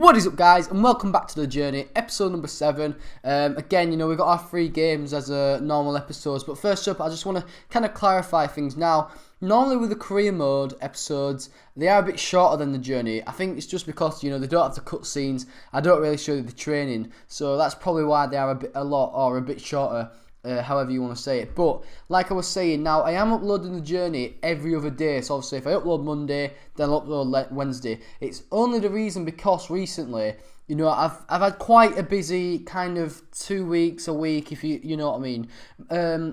What is up, guys, and welcome back to The Journey, episode number 7. Again, we've got our 3 games as normal episodes, but first up, I just want to kind of clarify things now. Normally with the career mode episodes, they are a bit shorter than The Journey. I think it's just because, they don't have the cutscenes. I don't really show you the training, so that's probably why they are a bit shorter. However you want to say it. But like I was saying, now I am uploading The Journey every other day. So obviously if I upload Monday, then I'll upload Wednesday. It's only the reason because recently, I've had quite a busy kind of 2 weeks, a week, if you know what I mean.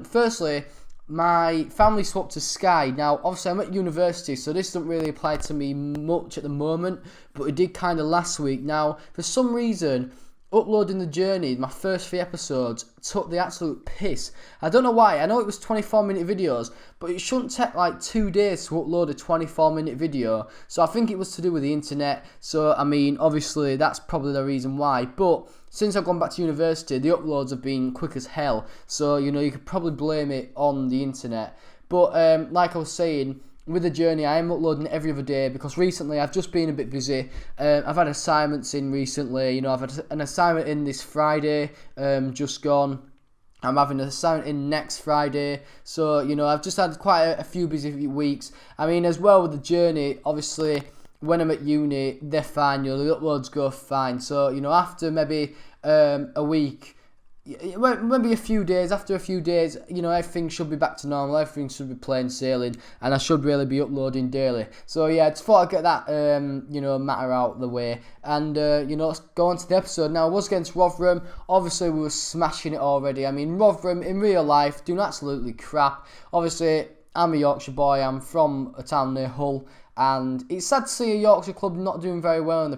Firstly, my family swapped to Sky. Now, obviously, I'm at university, so this doesn't really apply to me much at the moment, but it did kind of last week. Now, for some reason, uploading The Journey, my first 3 episodes, took the absolute piss. I don't know why. I know it was 24-minute videos, but it shouldn't take like 2 days to upload a 24-minute video. So I think it was to do with the internet. So, I mean, obviously, that's probably the reason why. But since I've gone back to university, the uploads have been quick as hell. So, you could probably blame it on the internet. But, like I was saying, with The Journey, I am uploading every other day because recently I've just been a bit busy. I've had assignments in recently. I've had an assignment in this Friday, just gone. I'm having an assignment in next Friday. So, I've just had quite a few busy weeks. I mean, as well with The Journey, obviously, when I'm at uni, they're fine. The uploads go fine. So, after maybe a week, maybe after a few days, everything should be back to normal, everything should be plain sailing, and I should really be uploading daily. So yeah, I just thought I'd get that, matter out of the way, and, let's go on to the episode. Now, I was against Rotherham. Obviously, we were smashing it already. I mean, Rotherham, in real life, doing absolutely crap. Obviously, I'm a Yorkshire boy, I'm from a town near Hull, and it's sad to see a Yorkshire club not doing very well in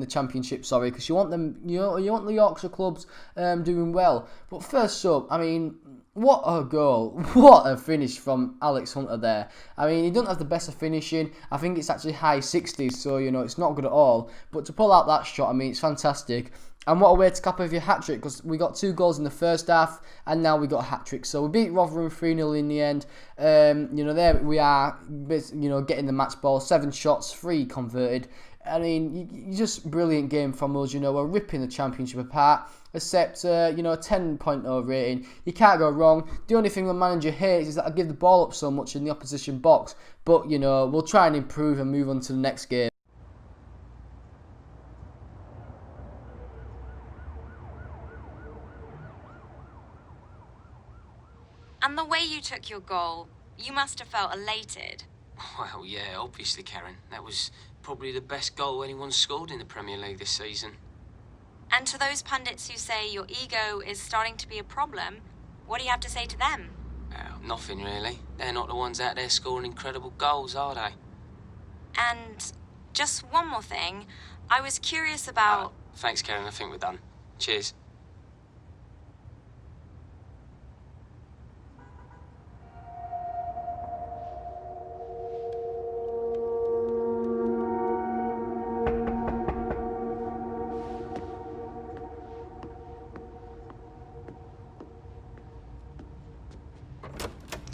the Championship, because you want them, you want the Yorkshire clubs doing well. But first up, I mean, what a goal, what a finish from Alec Hunter there. I mean, he doesn't have the best of finishing. I think it's actually high 60s, so it's not good at all. But to pull out that shot, I mean, it's fantastic. And what a way to cap off your hat-trick, because we got 2 goals in the first half, and now we got a hat-trick. So we beat Rotherham 3-0 in the end. There we are, getting the match ball, 7 shots, 3 converted. I mean, just brilliant game from us. We're ripping the Championship apart, except, a 10.0 rating. You can't go wrong. The only thing the manager hates is that I give the ball up so much in the opposition box. But, we'll try and improve and move on to the next game. And the way you took your goal, you must have felt elated. Well, yeah, obviously, Karen. That was probably the best goal anyone's scored in the Premier League this season. And to those pundits who say your ego is starting to be a problem, what do you have to say to them? Nothing, really. They're not the ones out there scoring incredible goals, are they? And just one more thing. I was curious about... Thanks, Karen. I think we're done. Cheers.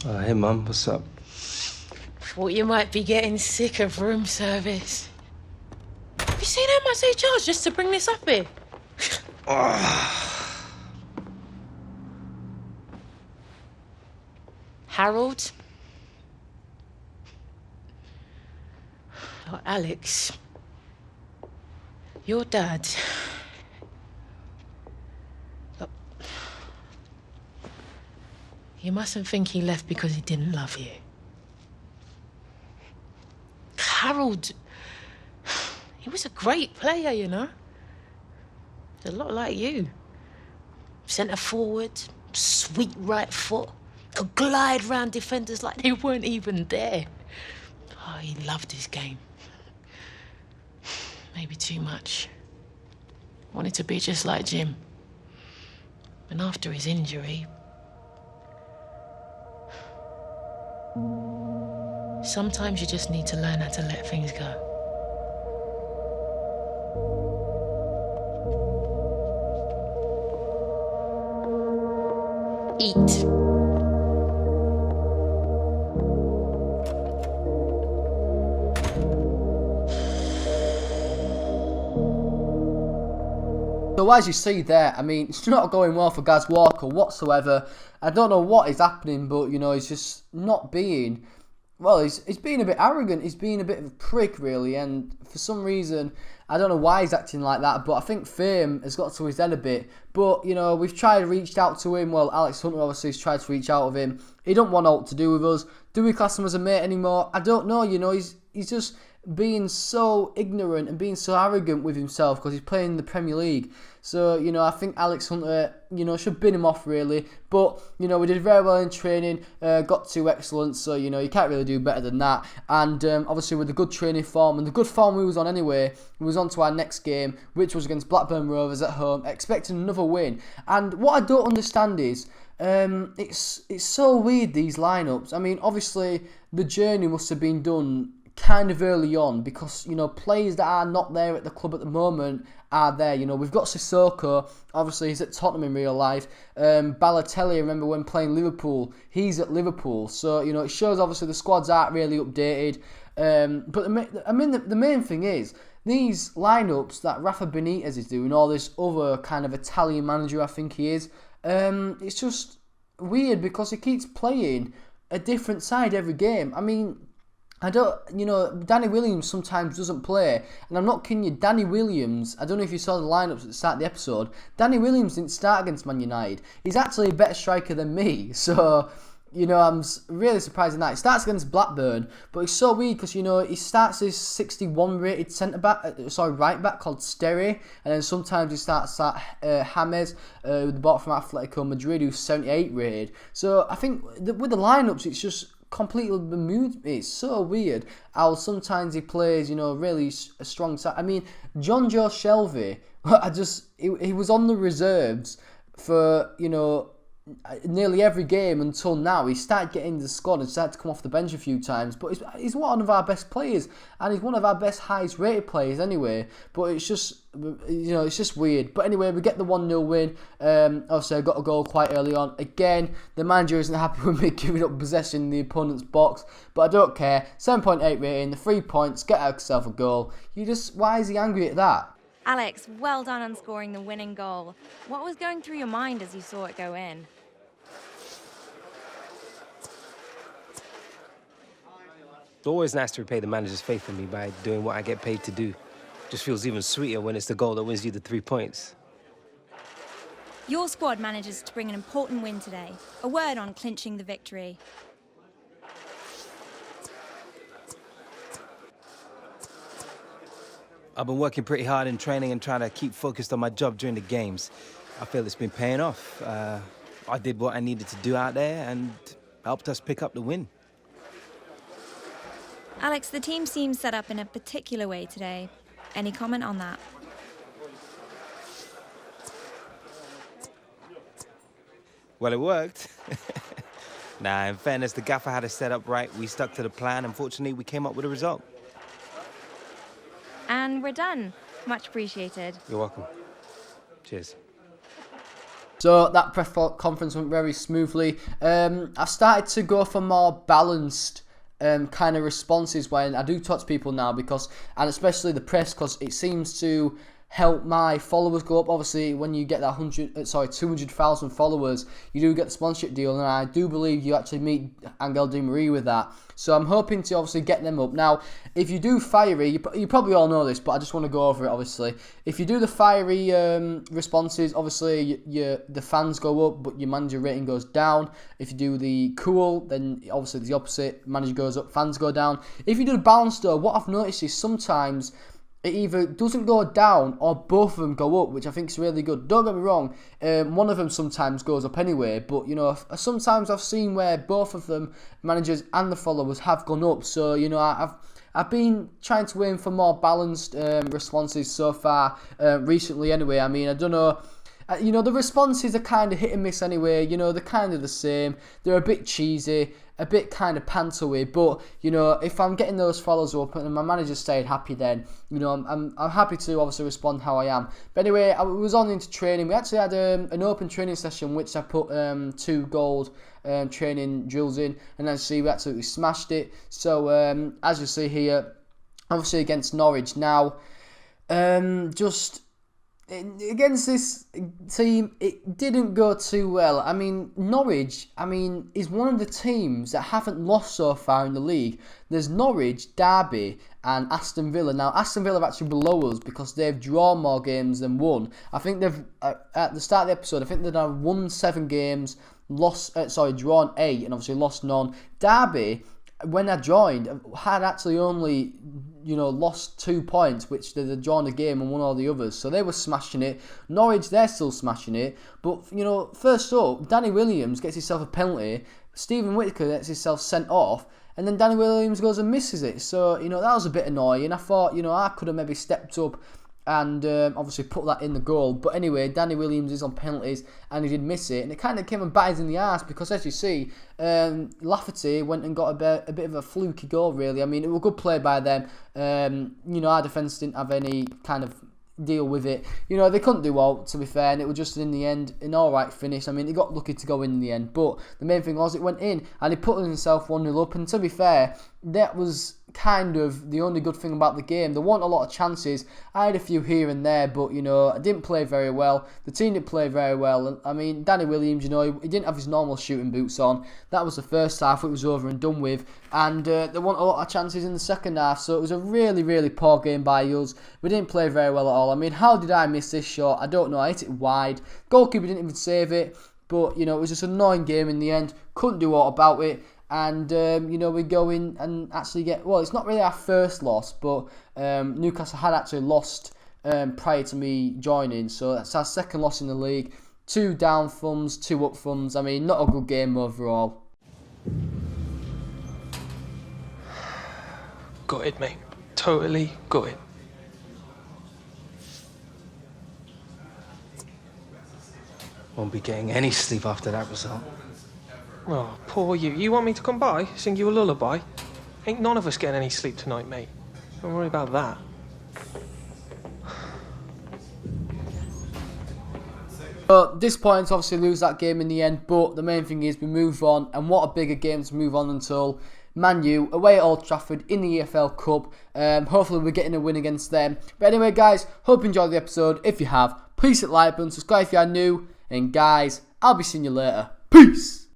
Hey Mum, what's up? Thought you might be getting sick of room service. Have you seen how much they charge just to bring this up here? Harold? Oh, Alex. Your dad. You mustn't think he left because he didn't love you. Harold, he was a great player, A lot like you. Centre forward, sweet right foot, could glide round defenders like they weren't even there. Oh, he loved his game. Maybe too much. Wanted to be just like Jim. And after his injury, sometimes you just need to learn how to let things go. Eat. So as you see there, I mean, it's not going well for Gaz Walker whatsoever. I don't know what is happening, but, you know, he's just not being... Well, he's being a bit arrogant. He's being a bit of a prick, really. And for some reason, I don't know why he's acting like that. But I think fame has got to his head a bit. But, you know, we've reached out to him. Well, Alex Hunter obviously has tried to reach out of him. He don't want aught to do with us. Do we class him as a mate anymore? I don't know. You know, he's just being so ignorant and being so arrogant with himself because he's playing in the Premier League. So, you know, I think Alex Hunter, you know, should bin him off, really. But, you know, we did very well in training, got to excellence, so, you know, you can't really do better than that. And obviously with the good training form and the good form we was on anyway, we was on to our next game, which was against Blackburn Rovers at home, expecting another win. And what I don't understand is, it's so weird, these lineups. I mean, obviously, the journey must have been done kind of early on because, you know, players that are not there at the club at the moment are there. You know, we've got Sissoko, obviously he's at Tottenham in real life. Balotelli, I remember when playing Liverpool, he's at Liverpool. So, you know, it shows obviously the squads aren't really updated. But the main thing is, these lineups that Rafa Benitez is doing, all this other kind of Italian manager I think he is, it's just weird because he keeps playing a different side every game. I mean, Danny Williams sometimes doesn't play, and I'm not kidding you, Danny Williams, I don't know if you saw the lineups at the start of the episode, Danny Williams didn't start against Man United. He's actually a better striker than me, so, you know, I'm really surprised in that. He starts against Blackburn, but it's so weird because, you know, he starts his 61 rated right back called Sterry, and then sometimes he starts at James, the bought from Atletico Madrid, who's 78 rated. So I think with the lineups, it's just completely bemused me. It's so weird how sometimes he plays, you know, really a strong side. I mean, John Joe Shelvey, he was on the reserves for, you know, nearly every game until now. He started getting the squad and started to come off the bench a few times, but he's one of our best players and he's one of our best highest rated players anyway. But it's just, you know, it's just weird. But anyway, we get the 1-0 win. Obviously I got a goal quite early on. Again, the manager isn't happy with me giving up possession in the opponent's box, but I don't care. 7.8 rating, the 3 points, get yourself a goal. Why is he angry at that? Alex, well done on scoring the winning goal. What was going through your mind as you saw it go in? It's always nice to repay the manager's faith in me by doing what I get paid to do. Just feels even sweeter when it's the goal that wins you the 3 points. Your squad manages to bring an important win today. A word on clinching the victory. I've been working pretty hard in training and trying to keep focused on my job during the games. I feel it's been paying off. I did what I needed to do out there and helped us pick up the win. Alex, the team seems set up in a particular way today. Any comment on that? Well, it worked. Nah, in fairness, the gaffer had us set up right. We stuck to the plan. Unfortunately, we came up with a result. And we're done. Much appreciated. You're welcome. Cheers. So that press conference went very smoothly. I've started to go for more balanced kind of responses when I do talk to people now, and especially the press, because it seems to help my followers go up. Obviously, when you get that 200,000 followers, you do get the sponsorship deal, and I do believe you actually meet Angel Di Maria with that. So I'm hoping to obviously get them up. Now, if you do fiery, you probably all know this, but I just want to go over it, obviously. If you do the fiery responses, obviously the fans go up, but your manager rating goes down. If you do the cool, then obviously the opposite, manager goes up, fans go down. If you do the balance, though, what I've noticed is sometimes it either doesn't go down or both of them go up, which I think is really good. Don't get me wrong, one of them sometimes goes up anyway, but, you know, sometimes I've seen where both of them, managers and the followers, have gone up. So, you know, I've been trying to aim for more balanced responses so far recently anyway. I mean, I don't know. You know, the responses are kind of hit and miss anyway. You know, they're kind of the same. They're a bit cheesy, a bit kind of panto-y. But, you know, if I'm getting those follows up and my manager stayed happy, then, you know, I'm happy to obviously respond how I am. But anyway, I was on into training. We actually had an open training session, which I put 2 gold training drills in. And as you see, we absolutely smashed it. So, as you see here, obviously against Norwich now, against this team, it didn't go too well. I mean, Norwich, is one of the teams that haven't lost so far in the league. There's Norwich, Derby, and Aston Villa. Now, Aston Villa are actually below us because they've drawn more games than won. I think they've, at the start of the episode, I think they've now won 7 games, drawn 8, and obviously lost none. Derby, when I joined, had actually only, lost 2 points, which they'd drawn a game and won all the others. So they were smashing it. Norwich, they're still smashing it. But, first up, Danny Williams gets himself a penalty. Stephen Whittaker gets himself sent off. And then Danny Williams goes and misses it. So, that was a bit annoying. I thought, I could have maybe stepped up and obviously put that in the goal. But anyway, Danny Williams is on penalties and he did miss it. And it kind of came and bite us in the arse because, as you see, Lafferty went and got a bit of a fluky goal, really. I mean, it was a good play by them. Our defence didn't have any kind of deal with it. They couldn't do all, to be fair, and it was just in the end an alright finish. I mean, he got lucky to go in the end, but the main thing was it went in and he put himself 1-0 up, and to be fair, that was kind of the only good thing about the game. There weren't a lot of chances. I had a few here and there, but I didn't play very well. The team didn't play very well. And I mean, Danny Williams, he didn't have his normal shooting boots on. That was the first half. It was over and done with, and there weren't a lot of chances in the second half. So it was a really, really poor game by us. We didn't play very well at all. I mean, how did I miss this shot? I don't know. I hit it wide. Goalkeeper didn't even save it. But it was just an annoying game in the end. Couldn't do aught about it. And, we go in and actually get... Well, it's not really our first loss, but Newcastle had actually lost prior to me joining. So that's our second loss in the league. 2 down thumbs, 2 up thumbs. I mean, not a good game overall. Gutted, mate. Totally gutted. Won't be getting any sleep after that result. Oh, poor you. You want me to come by, sing you a lullaby? Ain't none of us getting any sleep tonight, mate. Don't worry about that. But disappointing to obviously lose that game in the end, but the main thing is we move on, and what a bigger game to move on until Man U away at Old Trafford in the EFL Cup. Hopefully we're getting a win against them. But anyway, guys, hope you enjoyed the episode. If you have, please hit the like button, subscribe if you are new, and guys, I'll be seeing you later. Peace!